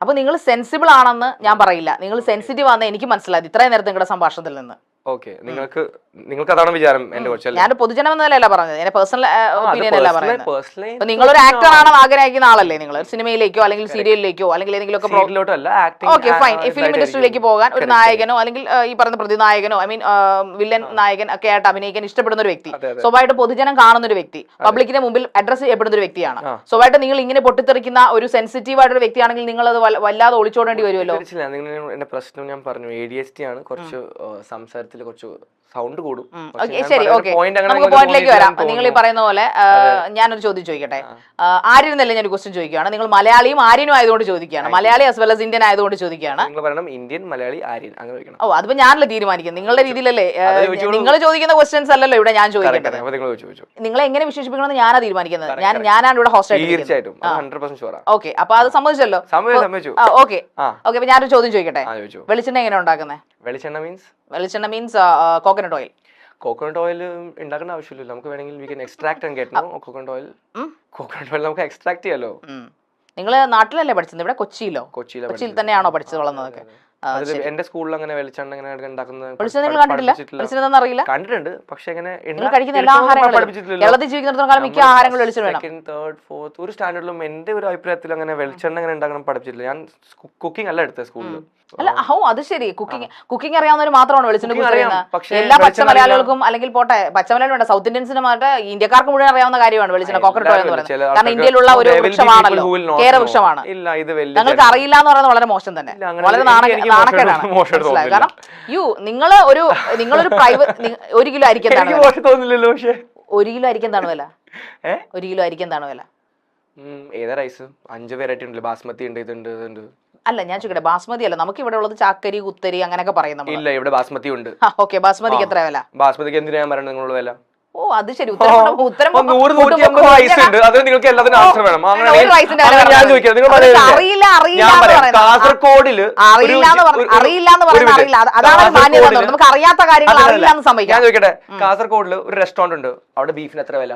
അപ്പൊ നിങ്ങൾ സെൻസിബിൾ ആണെന്ന് ഞാൻ പറയില്ല, നിങ്ങൾ സെൻസിറ്റീവ് ആണെന്ന് എനിക്ക് മനസ്സിലായി ഇത്രയും നേരത്തെ നിങ്ങളുടെ സംഭാഷണത്തിൽ നിന്ന്. ഓക്കെ, നിങ്ങൾക്ക് അതാണ് വിചാരം എന്റെ കുറിച്ച്? ഞാൻ പൊതുജനം എന്നല്ല പറഞ്ഞത്, എന്റെ പേഴ്സണൽ ഒപ്പീനിയൻ അല്ല പറയുന്നത്. നിങ്ങളൊരു ആക്ടർ ആണെന്ന് ആഗ്രഹിക്കുന്ന ആളല്ലേ നിങ്ങൾ? സിനിമയിലേക്കോ അല്ലെങ്കിൽ സീരിയലിലേക്കോ അല്ലെങ്കിൽ ഏതെങ്കിലും ഓക്കെ ഫൈൻ, ഫിലിം ഇൻഡസ്ട്രിയിലേക്ക് പോകാൻ ഒരു നായകനോ അല്ലെങ്കിൽ ഈ പറയുന്ന പ്രതിനായകനോ ഐ മീൻ വില്ലൻ നായകൻ ഒക്കെ ആയിട്ട് അഭിനയിക്കാൻ ഇഷ്ടപ്പെടുന്ന ഒരു വ്യക്തി, സ്വാഭാവികമായിട്ട് പൊതുജനം കാണുന്ന ഒരു വ്യക്തി, പബ്ലിക്കിന്റെ മുമ്പിൽ അഡ്രസ് ചെയ്യപ്പെടുന്ന ഒരു വ്യക്തിയാണ്. സ്വാഭാവികമായിട്ട് നിങ്ങൾ ഇങ്ങനെ പൊട്ടിത്തെറിക്കുന്ന ഒരു സെൻസിറ്റീവ് ആയിട്ടൊരു വ്യക്തിയാണെങ്കിൽ നിങ്ങൾ അത് വല്ലാതെ ഒളിച്ചോടേണ്ടി വരുമല്ലോ. എന്റെ പ്രശ്നം ഞാൻ പറഞ്ഞു, ADHD ആണ്, കുറച്ച് സംസാരത്തിൽ കുറച്ച് സൗണ്ട് കൂടും. ശരി, ഓക്കെ, നമുക്ക് പോയിന്റിലേക്ക് വരാം. നിങ്ങൾ ഈ പറയുന്ന പോലെ ഞാനൊരു ചോദ്യം ചോദിക്കട്ടെ. ആര്യൻ എന്നല്ല ഞാൻ ക്വസ്റ്റ്യൻ ചോദിക്കുകയാണ്, നിങ്ങൾ മലയാളിയും ആര്യനും ആയതുകൊണ്ട് ചോദിക്കുകയാണ്, Malayali as well as Indian ആയതുകൊണ്ട് ചോദിക്കുകയാണ്. ഇന്ത്യൻ, മലയാളി, ആര്യൻ അങ്ങനെ ചോദിക്കണം. ഓ, അതിപ്പോ ഞാനല്ലേ തീരുമാനിക്കുന്നത്, നിങ്ങളുടെ രീതിയിലല്ലേ? നിങ്ങൾ ചോദിക്കുന്ന ക്വസ്റ്റ്യൻസ് അല്ലല്ലോ ഇവിടെ ഞാൻ ചോദിക്കേണ്ടത്. നിങ്ങളെ എങ്ങനെ വിശേഷിപ്പിക്കണമെന്ന് ഞാനാ തീരുമാനിക്കുന്നത്, ഞാനാണ് ഇവിടെ ഹോസ്റ്റ് ആയിട്ട്. ഓക്കെ, അപ്പൊ അത് സമ്മതിച്ചല്ലോ. ഓക്കെ ഓക്കെ, അപ്പൊ ഞാനൊരു ചോദ്യം ചോദിക്കട്ടെ. വെളിച്ചെണ്ണ എങ്ങനെ ഉണ്ടാക്കുന്നത്? വെളിച്ചെണ്ണ means coconut oil. Coconut oil ഉണ്ടാക്കേണ്ട ആവശ്യമില്ല, നമുക്ക് വേണമെങ്കിൽ എക്സ്ട്രാക്ട് കോക്കനട്ട് ഓയിൽ നമുക്ക് എക്സ്ട്രാക്ട് ചെയ്യാലോ. നിങ്ങൾ നാട്ടിലല്ലേ പഠിച്ചത്? ഇവിടെ കൊച്ചിയിൽ തന്നെയാണോ പഠിച്ചത് വളർന്നതൊക്കെ? എന്റെ സ്കൂളിൽ അങ്ങനെ വെളിച്ചെണ്ണ ഉണ്ടാക്കുന്നത് കണ്ടിട്ടുണ്ട്, പക്ഷെ കഴിക്കുന്ന എല്ലാ ആഹാരങ്ങളും കേരളത്തിൽ ജീവിക്കുന്നിടത്തോളം മിക്ക ആഹാരങ്ങളും വെളിച്ചെണ്ണ വേണം. സെക്കൻഡ്, തേർഡ്, ഫോർത്ത് ഒരു സ്റ്റാൻഡേർഡിലും എന്റെ ഒരു അഭിപ്രായത്തിൽ അങ്ങനെ വെളിച്ചെണ്ണ അങ്ങനെ ഉണ്ടാക്കണം പഠിപ്പിച്ചിട്ടില്ല. ഞാൻ കുക്കിംഗ് അല്ല എടുത്തത് സ്കൂളിൽ. അല്ല, അത് ശരി, കുക്കിംഗ് അറിയാവുന്നവർ മാത്രമാണ് വെളിച്ചെണ്ണ കുറിച്ച് അറിയുന്നത്. എല്ലാ പച്ചമലയാളികൾക്കും അല്ലെങ്കിൽ പോട്ടെ, പച്ചമലയാളം വേണ്ട, സൗത്ത് ഇന്ത്യൻസിന് മാത്രം ഇന്ത്യക്കാർക്ക് മുഴുവൻ അറിയാവുന്ന കാര്യമാണ് വെളിച്ചെണ്ണ, കോക്കനട്ട് ഓയിൽ എന്ന് പറയുന്നത്. കാരണം ഇന്ത്യയിലുള്ള ഒരു വൃക്ഷമാണല്ലോ, കേര വൃക്ഷമാണ്. നിങ്ങൾക്ക് അറിയില്ല എന്ന് പറയുന്നത് വളരെ മോശം തന്നെ, വളരെ നാണക്കേടാണ്. കാരണം നിങ്ങളൊരു പ്രൈവറ്റ് 1 കിലോ അരിക്ക് എന്താണ് വില? 1 കിലോ അരിക്ക് എന്താണ് വില? 1 കിലോ അരിക്ക് എന്താണ് വില? ഏതാ റൈസ്? 5 വെറൈറ്റി ഉണ്ടല്ലോ, ബാസ്മതി ഉണ്ട്, ഇതുണ്ട്. അല്ല, ഞാൻ ചോദിക്കട്ടെ, ബാസ്മതി അല്ല, നമുക്ക് ഇവിടെ ഉള്ളത് ചാക്കരി, കുത്തരി അങ്ങനെയൊക്കെ പറയുന്നത്. ഇല്ല, ഇവിടെ ബാസ്മതി ഉണ്ട്. ഓക്കെ, ബാസ്മതിക്ക് എത്ര വില? ബാസ്മതിക്ക് എന്തിനാ ഞാൻ പറയുന്നത് നിങ്ങളുടെ വില? ഓ, അത് ശരി, ഉത്തരം കാസർഗോഡില് നമുക്ക് അറിയാത്ത കാര്യങ്ങൾ ഞാൻ ചോദിക്കട്ടെ, കാസർഗോഡില് ഒരു റെസ്റ്റോറന്റ് ഉണ്ട്, അവിടെ ബീഫിന് എത്ര വില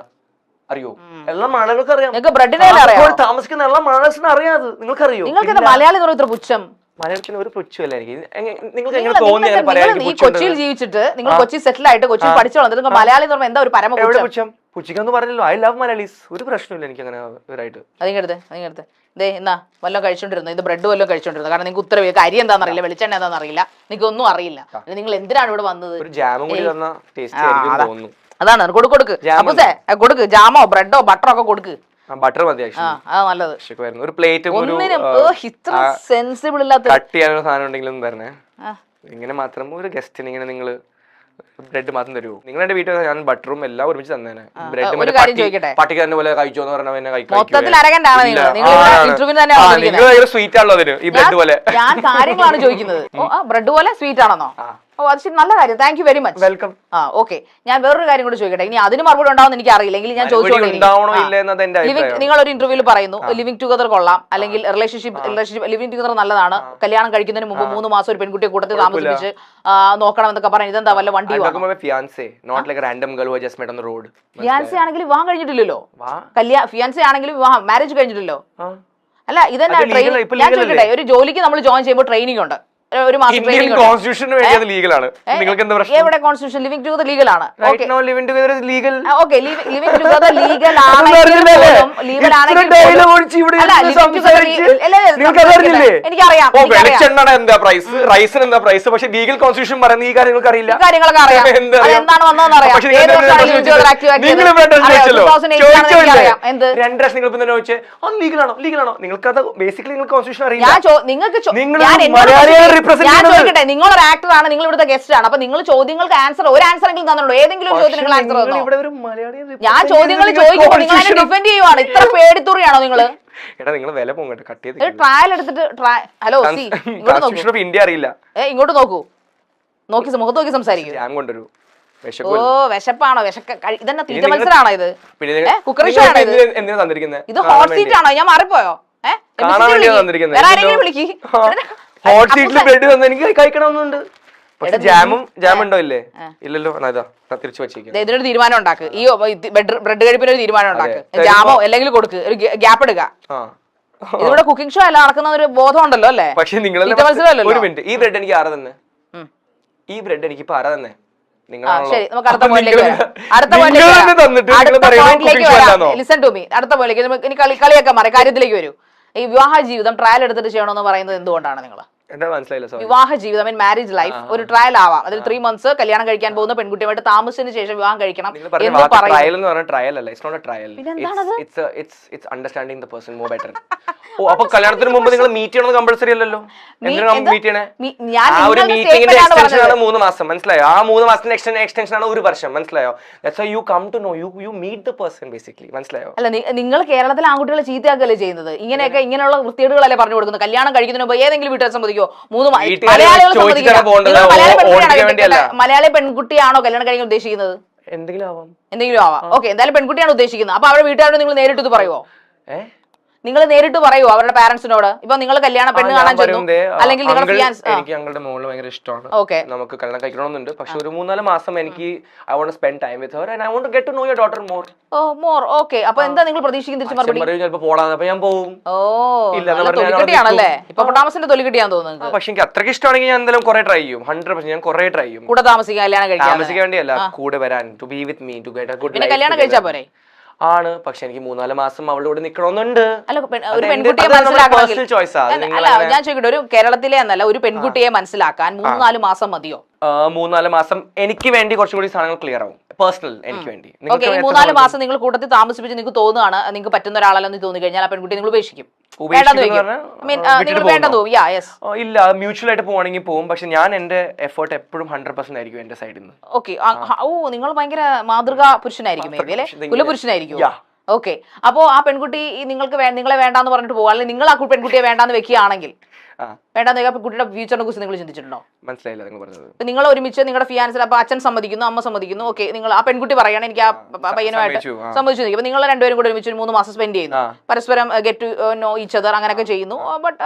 അറിയോ? എല്ലാ ആളുകൾക്ക് അറിയാം, താമസിക്കുന്ന എല്ലാ ആളുകൾക്കും അറിയാതെ. നിങ്ങൾക്കറിയോ? നിങ്ങൾക്ക് മലയാളി ഇത്ര പുച്ഛം? മലയാളത്തിന് ഒരു പുച്ഛമല്ല എനിക്ക്. ഈ കൊച്ചിയിൽ ജീവിച്ചിട്ട് നിങ്ങൾ കൊച്ചി സെറ്റിൽ ആയിട്ട് കൊച്ചിയിൽ പഠിച്ചു വന്നിട്ട് മലയാളി എന്ന് പറയുമ്പോൾ എന്താ ഒരു പരമ പുച്ഛം? പുച്ഛിക്കാന്ന് പറഞ്ഞല്ലോ, ഐ ലവ് മലയാളീസ്, ഒരു പ്രശ്നമില്ല എനിക്ക് അങ്ങനെ ഇവരായിട്ട്. അതിങ്ങടുത്ത് ദേ എന്നാ വല്ലതും കഴിച്ചോണ്ടിരുന്നു, ഇത് ബ്രെഡ് വല്ലതും കഴിച്ചോണ്ടിരുന്നു. കാരണം നിങ്ങൾക്ക് ഉത്തരവ് അരി എന്താണെന്ന് അറിയില്ല, വെളിച്ചെണ്ണ എന്താണെന്ന് അറിയില്ല, നിങ്ങൾക്ക് ഒന്നും അറിയില്ല. നിങ്ങൾ എന്തിനാണ് ഇവിടെ വന്നത്? ഒരു ജാമും കൂടി തന്ന ടേസ്റ്റ് ആയിരിക്കും തോന്നുന്നു. അതാണ്, കൊടുക്ക് ജാമോ ബ്രെഡോ ബട്ടറോ ഒക്കെ കൊടുക്ക്. ബട്ടർ മതി, നല്ലത്. ഒരു പ്ലേറ്റ് ഇത്ര സെൻസിബിൾ ഇല്ലാത്ത കട്ട് ചെയ്യാനുള്ള സാധനം ഉണ്ടെങ്കിലും തരണേ. ഇങ്ങനെ മാത്രം ഒരു ഗസ്റ്റിന് ഇങ്ങനെ നിങ്ങള് ബ്രെഡ് മാത്രം തരുമോ? നിങ്ങളുടെ വീട്ടിൽ ഞാൻ ബട്ടറും എല്ലാം ഒരുമിച്ച് തന്നേനെ. ബ്രെഡ് പട്ടിക്കാരന്റെ പോലെ കഴിച്ചോന്ന് പറഞ്ഞാൽ സ്വീറ്റ് ആണല്ലോ അതിന്, ഈ ബ്രെഡ് പോലെ. ഞാൻ കാര്യങ്ങളാണ് ചോദിക്കുന്നത്. ബ്രെഡ് പോലെ സ്വീറ്റ് ആണെന്നോ? ഓ, അത് ശരി, നല്ല കാര്യം, thank you very much, welcome. Okay, ഞാൻ വേറൊരു കാര്യം കൂടി ചോദിക്കട്ടെ. ഇനി അതിന് മറുപടി ഉണ്ടാവുമെന്ന് എനിക്ക് അറിയില്ല, എങ്കിൽ ഞാൻ ചോദിച്ചോളൂ. നിങ്ങൾ ഒരു ഇന്റർവ്യൂവിൽ പറയുന്നു ലിവിംഗ് ടുഗദർ കൊള്ളാം, അല്ലെങ്കിൽ റിലേഷൻഷിപ്പ് ലിവിംഗ് ടുഗദർ നല്ലതാണ്, കല്യാണം കഴിക്കുന്നതിന് മുമ്പ് 3 മാസം ഒരു പെൺകുട്ടിയെ കൂട്ടത്തിൽ താമസിപ്പിച്ച് നോക്കണം എന്നൊക്കെ പറഞ്ഞു. ഇതെന്താ വല്ല വണ്ടി? ഫിയാൻസെ ആണെങ്കിൽ വിവാഹം കഴിഞ്ഞിട്ടില്ലല്ലോ, ഫിയാൻസെ ആണെങ്കിലും വിവാഹം മാരേജ് കഴിഞ്ഞിട്ടില്ലോ. അല്ല, ഇതെന്നാ ട്രെയിനിങ്? ഞാൻ ചോദിക്കട്ടെ, ഒരു ജോലിക്ക് നമ്മൾ ജോയിൻ ചെയ്യുമ്പോൾ ട്രെയിനിങ് ഉണ്ട്, ഒരു മാസം ട്രെയിനിങ്. നിങ്ങൾക്ക് എന്താ പ്രശ്നം? എവിടെ കോൺസ്റ്റിറ്റ്യൂഷൻ? ലിവിംഗ് ടുഗദർ ലീഗലാണ്. Living together legal. Okay, living together legal ആണെങ്കിൽ എനിക്കറിയാം. വെളിച്ചെണ്ണ എന്താ പ്രൈസ്, റൈസിന് എന്താ പ്രൈസ്, പക്ഷെ ലീഗൽ കോൺസ്റ്റിറ്റ്യൂഷൻ പറയുന്ന ഈ കാര്യങ്ങൾക്ക് അറിയില്ല. കാര്യങ്ങളൊക്കെ അറിയാം, എന്താണ് വന്നതെന്ന് അറിയാം. 2 ലക്ഷം നിങ്ങൾ പിന്നെ ചോദിച്ചേ ലീഗലാണോ ലീഗലാണോ? നിങ്ങൾക്ക് ബേസിക്കലി നിങ്ങൾ കോൺസ്റ്റിറ്റ്യൂഷൻ അറിയില്ല. ഞാൻ ചോദിക്കട്ടെ, നിങ്ങളൊരു ആക്ടർ ആണ്, നിങ്ങൾ ഇവിടുത്തെ ഗസ്റ്റ് ആണ്, അപ്പൊ നിങ്ങൾ ചോദ്യങ്ങൾക്ക് ഒരു ആൻസർ എങ്കിലും തന്നുള്ളൂ. ഏതെങ്കിലും ഒരു ചോദ്യം നിങ്ങൾ ആൻസർ തന്നോ? ഞാൻ ചോദ്യങ്ങൾ ചോദിക്കുമ്പോൾ നിങ്ങൾ അതിനെ ഡിഫെൻഡ് ചെയ്യുവാണ്. ഇത്ര പേടിത്തുറിയാണോ നിങ്ങൾ? ട്രയൽ എടുത്തിട്ട് ഹലോ ഇന്ത്യ അറിയില്ല, ഇങ്ങോട്ട് നോക്കൂ, മുഖത്ത് നോക്കി സംസാരിക്കും. ഓ, വിശപ്പാണോ? ഇതെന്നെ തീറ്റ മത്സരമാണോ ഇത്? കുക്കറി ഷോ ആണോ ഇത്? ഹോട്ട് സീറ്റ് ആണോ? ഞാൻ മാറിപ്പോയോ? വിളിക്ക്. ഹോട്ട് സീറ്റിൽ ബ്രെഡ് തന്നെ എനിക്ക് കഴിക്കണമെന്നുണ്ട്. പക്ഷെ ജാം ഉണ്ടോ? ഇല്ലേ, ഇല്ലല്ലോ. തിരിച്ചു വെച്ചേക്കും. ഇതിനൊരു തീരുമാനം ഉണ്ടാക്ക്, ഈ ബ്രെഡ് കഴിപ്പിന് ഒരു തീരുമാനം ഉണ്ടാക്ക്. ജാമോ അല്ലെങ്കിൽ കൊടുക്ക്, ഒരു ഗ്യാപ്പ് എടുക്ക. ഇതിവിടെ കുക്കിംഗ് ഷോ അല്ല നടക്കുന്ന ഒരു ബോധം ഉണ്ടല്ലോ അല്ലേ? പക്ഷെ നിങ്ങൾ ഒരു മിനിറ്റ്, ഈ ബ്രെഡ് എനിക്ക് ആരാ തന്നെ? ഈ ബ്രെഡ് എനിക്ക് ഇപ്പൊ ആരാ തന്നെ? ശരി, നമുക്ക് അടുത്ത പോയിന്റിലേക്ക് വരാം. അടുത്ത പോയിന്റിലേക്ക് വരാം. Listen to me. അടുത്ത പോയിന്റിലേക്ക് ഇനി കളിയൊക്കെ മാറി കാര്യത്തിലേക്ക് വരൂ. ഈ വിവാഹ ജീവിതം ട്രയൽ എടുത്തിട്ട് ചെയ്യണമെന്ന് പറയുന്നത് എന്തുകൊണ്ടാണ് നിങ്ങൾ? വിവാഹ ജീവിതം, ഐ മീൻ മാരേജ് ലൈഫ് ഒരു ട്രയൽ ആവാം. അതിൽ 3 months കല്യാണം കഴിക്കാൻ പോകുന്ന പെൺകുട്ടിയുമായിട്ട് താമസിച്ചതിന് ശേഷം വിവാഹം കഴിക്കണം എന്ന് അപ്പൊ കല്യാണത്തിന് മുമ്പ് നിങ്ങൾ മീറ്റ് ചെയ്യണമെന്ന് കമ്പൾസറി അല്ലല്ലോ. മീറ്റ് ചെയ്യണേ 3 മാസം, മനസ്സിലായോ? ആ 3 മാസത്തിന്റെ എക്സ്റ്റൻഷൻ ആണ് 1 വർഷം, മനസ്സിലായോ? You come to know you meet the person basically, മനസ്സിലായോ? അല്ല, നിങ്ങൾ കേരളത്തിലെ ആൺകുട്ടികളെ ചീത്തയാക്കല്ലേ ചെയ്യുന്നത്? ഇങ്ങനെയുള്ള വൃത്തികേടുകളല്ലേ പറഞ്ഞു കൊടുക്കുന്നത്? കല്യാണം കഴിക്കുന്നതിന് മുമ്പ് ഏതെങ്കിലും വീട്ടുകാർ സമ്മതിക്കോ? മലയാളി പെൺകുട്ടിയാണോ കല്യാണം കഴിക്കാൻ ഉദ്ദേശിക്കുന്നത്? എന്തെങ്കിലും ആവാം. ഓക്കെ, എന്തായാലും പെൺകുട്ടിയാണ് ഉദ്ദേശിക്കുന്നത്. അപ്പൊ അവരുടെ വീട്ടുകാരോട് നിങ്ങൾ നേരിട്ട് പറയുവോ? നിങ്ങൾ നേരിട്ട് പറയുമോ അവരുടെ പാരന്റ്സിനോട്? ഇപ്പൊ നിങ്ങൾ കല്യാണ പെണ്ണ് കാണാൻ ചെന്നു, അല്ലെങ്കിൽ എനിക്ക് ഞങ്ങളുടെ മോള് ഭയങ്കര ഇഷ്ടമാണ്, നമുക്ക് കല്യാണം കഴിക്കണമെന്നുണ്ട്, പക്ഷെ ഒരു 3-4 മാസം എനിക്ക് I want spend time with her and I want to get to know your daughter more. Okay, അപ്പൊ എന്താ നിങ്ങൾ പ്രതീക്ഷിക്കുന്ന തിരിച്ചു മറുപടി? ചിലപ്പോൾ പോടാന്ന്, അപ്പൊ ഞാൻ പോകും. തൊലിക്കെട്ടിയാണല്ലേ ഇപ്പൊ പൊട്ടാമസിന്റെ തൊലിക്കെട്ടിയാന്ന് തോന്നുന്നത്. പക്ഷെ എനിക്ക് അത്രയ്ക്ക് ഇഷ്ടമാണെങ്കിൽ ഞാൻ എന്തായാലും കുറെ ട്രൈ ചെയ്യും. 100% ഞാൻ കുറെ ട്രൈ ചെയ്യും. കൂടെ താമസിക്കാൻ, കല്യാണം കഴിക്കാൻ, താമസിക്കാൻ വേണ്ടിയല്ല, കൂടെ വരാൻ, to be with me, to get a good life. കല്യാണം കഴിച്ചാ പോരെ? ആണ്, പക്ഷെ എനിക്ക് 3-4 മാസം അവളുടെ കൂടെ നിൽക്കണമെന്നുണ്ട്. അല്ല, ഒരു പെൺകുട്ടിയെ മനസ്സിലാക്കണമെങ്കിൽ അല്ല, ഞാൻ ചോദിക്കട്ടെ, ഒരു കേരളത്തിലെ എന്നല്ല, ഒരു പെൺകുട്ടിയെ മനസ്സിലാക്കാൻ 3-4 മാസം മതിയോ? 3-4 മാസം എനിക്ക് വേണ്ടി കുറച്ചും കൂടി സാധനങ്ങൾ ക്ലിയർ ആവും, പേഴ്സണൽ എനിക്ക് വേണ്ടി. ഓക്കെ, ഈ 3-4 മാസം നിങ്ങൾ കൂട്ടത്തിൽ താമസിപ്പിച്ച് നിങ്ങൾക്ക് തോന്നുകയാണ് നിങ്ങൾക്ക് പറ്റുന്ന ഒരാളല്ലെന്ന് തോന്നി കഴിഞ്ഞാൽ ആ പെൺകുട്ടി നിങ്ങൾ ഉപേക്ഷിക്കും? ഇല്ല, മ്യൂച്വൽ ആയിട്ട് പോവാണെങ്കിൽ പോകും, പക്ഷെ ഞാൻ എന്റെ എഫേർട്ട് എപ്പോഴും 100% ആയിരിക്കും എന്റെ സൈഡിൽ നിന്ന്. ഓക്കെ, നിങ്ങൾ ഭയങ്കര മാതൃകാ പുരുഷനായിരിക്കും, മേ ബി അല്ലെ, കുലപുരുഷനായിരിക്കും. ഓക്കെ, അപ്പോ ആ പെൺകുട്ടി നിങ്ങളെ വേണ്ടാന്ന് പറഞ്ഞിട്ട് പോകുക, അല്ലെങ്കിൽ നിങ്ങൾ ആ പെൺകുട്ടിയെ വേണ്ടാന്ന് വെക്കുകയാണെങ്കിൽ, വേണ്ടാന്ന് വെക്കാൻ കുട്ടിയുടെ ഫ്യൂച്ചറിനെ കുറിച്ച് നിങ്ങൾ ചിന്തിച്ചിട്ടുണ്ടോ? മനസ്സിലായില്ല നിങ്ങൾ പറഞ്ഞത്. നിങ്ങൾ ഒരുമിച്ച് നിങ്ങളുടെ ഫിയാൻസിൽ, അപ്പൊ അച്ഛൻ സമ്മതിക്കുന്നു, അമ്മ സമ്മതിക്കുന്നു, ഓക്കെ, നിങ്ങൾ ആ പെൺകുട്ടി പറയണം എനിക്ക് ആ പയ്യനുമായിട്ട് സമ്മതിച്ചു നിൽക്കും. നിങ്ങൾ രണ്ടുപേരും കൂടെ ഒരുമിച്ച് 3 മാസം സ്പെൻഡ് ചെയ്യുന്നു, പരസ്പരം get to know each other, അങ്ങനെയൊക്കെ ചെയ്യുന്നു. ബട്ട്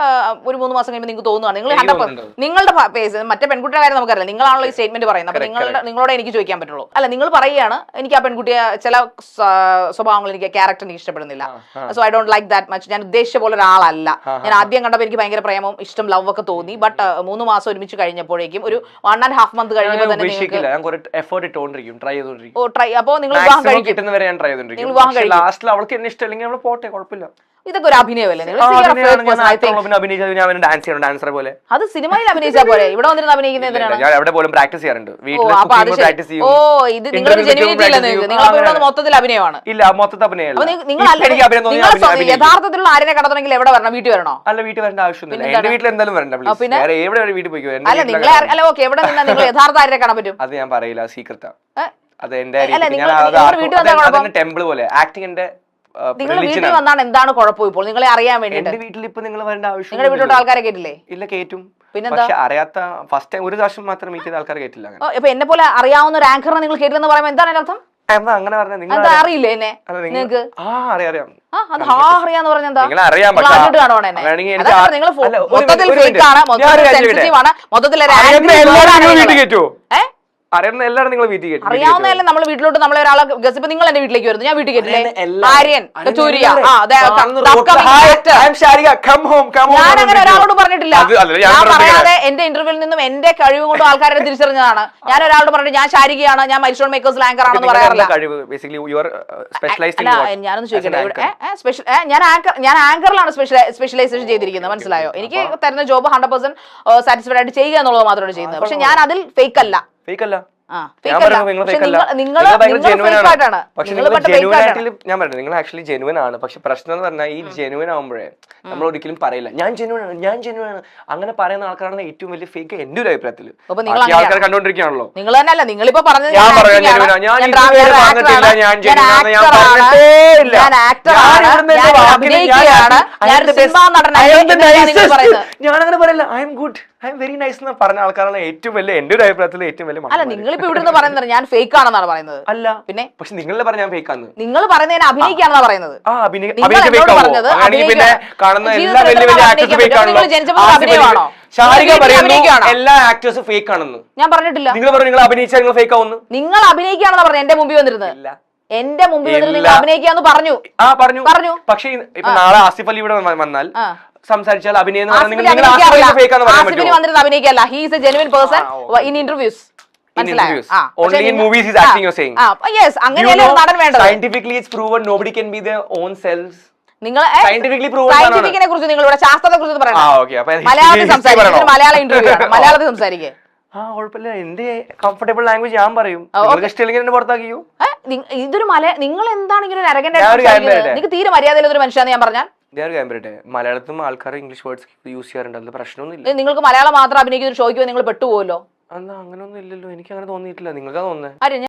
ഒരു 3 മാസം കഴിയുമ്പോൾ നിങ്ങൾക്ക് തോന്നുകയാണ് നിങ്ങളുടെ പേസ്, മറ്റേ പെൺകുട്ടിയുടെ കാര്യം നമുക്കറിയില്ല, നിങ്ങളാണല്ലോ ഈ സ്റ്റേറ്റ്മെന്റ് പറയുന്നത്. അപ്പൊ നിങ്ങളോട് എനിക്ക് ചോദിക്കാൻ പറ്റുള്ളൂ. അല്ല, നിങ്ങൾ പറയുകയാണ് എനിക്ക് ആ പെൺകുട്ടിയെ ചില സ്വഭാവങ്ങൾ, എനിക്ക് ക്യാരക്ടർ എനിക്ക് ഇഷ്ടപ്പെടുന്നില്ല, so I don't like that much, ഞാൻ ഉദ്ദേശിച്ച പോലെ ഒരാളല്ല. ഞാൻ ആദ്യം കണ്ടപ്പോൾ എനിക്ക് ഭയങ്കര പ്രേമം, ഇഷ്ടം, ലവ് ഒക്കെ തോന്നി. ബട്ട് 3 മാസം ഒരുമിച്ച് കഴിഞ്ഞപ്പോഴേക്കും, ഒരു 1.5 month കഴിഞ്ഞപ്പോൾ തന്നെ അപ്പോ നിങ്ങൾ വിവാഹം കഴിക്കും. ഇതൊക്കെ ഒരു അഭിനയമല്ലേ? അത് സിനിമയിൽ അഭിനയിച്ചാൽ പോലെ ഇവിടെ വന്നിരുന്ന് അഭിനയിക്കുന്നത് മൊത്തത്തിൽ അഭിനയമാണ്. യഥാർത്ഥത്തിലുള്ള ആരെന്നെ കടത്തണമെങ്കിൽ എവിടെ വരണം? വീട്ടിൽ വരണോ? അല്ല, വീട്ടിൽ വരേണ്ട ആവശ്യമൊന്നുമില്ല. പിന്നെ അല്ല, നിങ്ങളെ അല്ല, ഓക്കെ, എവിടെ നിന്നാ നിങ്ങൾ യഥാർത്ഥ ആരെ കാണാൻ പറ്റും? അത് ഞാൻ പറയില്ല, സീക്രട്ടാ. അത് എന്റെ ടെമ്പിൾ പോലെ ആക്ടിങ്ങിന്റെ. നിങ്ങൾ വീട്ടിൽ വന്നാണ് എന്താണ് കുഴപ്പം? ഇപ്പോൾ നിങ്ങളെ അറിയാൻ വേണ്ടിട്ട് വീട്ടിൽ ഇപ്പൊ നിങ്ങൾ വരേണ്ട ആവശ്യം. നിങ്ങളുടെ വീട്ടിലോട്ട് ആൾക്കാരെ കേട്ടില്ലേ? ഇല്ല, കേറ്റും. പിന്നെന്താ, അറിയാത്ത ഫസ്റ്റ് ടൈം ഒരു പ്രാവശ്യം മാത്രം മീറ്റ് ചെയ്ത ആൾക്കാരെ കേട്ടില്ല. ഇപ്പൊ എന്നെ പോലെ അറിയാവുന്ന ഒരു ആങ്കറിനെ നിങ്ങൾ കേട്ടില്ലെന്ന് പറയുമ്പോൾ എന്താണ് അതിന്റെ അർത്ഥം? അങ്ങനെ പറഞ്ഞ അറിയില്ലേ എന്നെ? നിങ്ങൾക്ക് അറിയാം. അറിയുന്ന എല്ലാവരും നിങ്ങൾ വീട്ടിൽ കേട്ടു. അറിയാവുന്നതല്ലേ നമ്മൾ വീട്ടിലോട്ട് നമ്മളെ ഒരാളെ ഇപ്പൊ നിങ്ങൾ എന്റെ വീട്ടിലേക്ക് വരുന്നു, ഞാൻ വീട്ടിൽ കേട്ടില്ലേ? ആര്യൻ, ഞാൻ അങ്ങനെ ഒരാളോട് പറഞ്ഞിട്ടില്ല. ഞാൻ പറയാതെ എന്റെ ഇന്റർവ്യൂവിൽ നിന്നും എന്റെ കഴിവ് കൊണ്ട് ആൾക്കാരെ തിരിച്ചറിഞ്ഞതാണ്. ഞാൻ ഒരാളോട് പറഞ്ഞിട്ട് ഞാൻ ശാരികയാണ്, ഞാൻ മൈൽസ്റ്റോൺ മേക്കേഴ്സ് ആങ്കർ ആണെന്ന് പറയാറില്ല. ഞാനൊന്ന് ചോദിക്കട്ടെ, ഞാൻ ആങ്കറിലാണ് സ്പെഷ്യലൈസേഷൻ ചെയ്തിരിക്കുന്നത്, മനസ്സിലായോ? എനിക്ക് തരുന്ന ജോബ് 100% സാറ്റിസ്ഫൈഡ് ആയിട്ട് ചെയ്യുക എന്നുള്ളത് മാത്രമാണ് ചെയ്യുന്നത്. പക്ഷെ ഞാൻ അതിൽ ഫേക്ക് അല്ല. നിങ്ങൾ ആക്ച്വലി ജെനുവൻ ആണ്. പക്ഷെ പ്രശ്നം എന്ന് പറഞ്ഞാൽ ഈ ജെനുവൻ ആകുമ്പോഴേ നമ്മൾ ഒരിക്കലും പറയില്ല ഞാൻ ജെനുവൻ ആണ്. അങ്ങനെ പറയുന്ന ആൾക്കാരാണ് ഏറ്റവും വലിയ ഫേക്ക് എന്റെ ഒരു അഭിപ്രായത്തിൽ. ആൾക്കാർ കണ്ടോണ്ടിരിക്കുകയാണല്ലോ. നിങ്ങൾ തന്നെയല്ല, നിങ്ങളിപ്പോ പറഞ്ഞത് ഞാനങ്ങനെ പറയില്ല. I M good, I am very nice എന്ന് പറഞ്ഞ ആൾക്കാരാണ് ഏറ്റവും വലിയ എന്റെ ഒരു അഭിപ്രായത്തിൽ ഏറ്റവും വലിയ. അല്ല, നിങ്ങളിപ്പോ ഇവിടുന്ന് പറയുന്നത് ഞാൻ ഫേക്ക് ആണെന്നാണ് പറയുന്നത്. അല്ല, പിന്നെ പക്ഷെ നിങ്ങളെ പറഞ്ഞ ഞാൻ ഫേക്ക് ആണ്. നിങ്ങൾ പറയുന്നതിന് അഭിനയിക്കാണെന്നാ പറയുന്നത്. എല്ലാ ആക്ടേഴ്സും ഫേക്ക് ആണെന്ന് ഞാൻ പറഞ്ഞിട്ടില്ല. നിങ്ങൾ പറഞ്ഞു നിങ്ങൾ അഭിനയിച്ചാൽ നിങ്ങൾ ഫേക്ക് ആവുന്നു. നിങ്ങൾ അഭിനയിക്കുകയാണെന്ന് പറഞ്ഞു എന്റെ മുമ്പിൽ വന്നിരുന്നത്. എന്റെ മുമ്പിൽ വന്നിട്ട് നിങ്ങൾ അഭിനയിക്കാന്ന് പറഞ്ഞു. പറഞ്ഞു. പക്ഷെ ഇപ്പൊ നാളെ ആസിഫ് അലി ഇവിടെ വന്നാൽ സംസാരിച്ചാൽ അഭിനയം വന്നിരുന്ന് അഭിനയിക്കല്ല. He is a genuine person in interviews. Only in movies he's acting, you're saying. Yes, അങ്ങനെയല്ലേ ഒരു നടൻ വേണ്ടത്. Scientifically it's proven nobody can be their own selves. നിങ്ങൾ സയന്റിഫിക്കിനെ കുറിച്ച് നിങ്ങൾ ഇവിടെ ശാസ്ത്രത്തെ കുറിച്ച് പറയണം. മലയാളത്തിൽ സംസാരിക്കും. മലയാളം ഇന്റർവ്യൂ ആണ്. മലയാളത്തിൽ സംസാരിക്കേ. കുഴപ്പമില്ല, എന്റെ കംഫർട്ടബിൾ ലാംഗ്വേജ് ഞാൻ പറയും. ഇഷ്ടമില്ലെങ്കിൽ പുറത്താക്കിയോ. ഇതൊരു നിങ്ങൾ എന്താണ് ഇങ്ങനെ നിങ്ങൾക്ക് തീരെ മര്യാദയില്ലാത്തൊരു മനുഷ്യന്ന് ഞാൻ പറഞ്ഞാൽ. മലയാളത്തിലും ആൾക്കാർ ഇംഗ്ലീഷ് വേർഡ്സ് യൂസ് ചെയ്യാറുണ്ട്, അതിൽ പ്രശ്നമൊന്നുമില്ല. നിങ്ങൾക്ക് മലയാളം മാത്രം അഭിനയിക്കുന്ന ഒരു ഷോയ്ക്ക് നിങ്ങൾ പെട്ടുപോകല്ലോ. അങ്ങനൊന്നും ഇല്ലല്ലോ, എനിക്ക് അങ്ങനെ തോന്നിയിട്ടില്ല. നിങ്ങൾക്കാ തോന്നുന്നത്.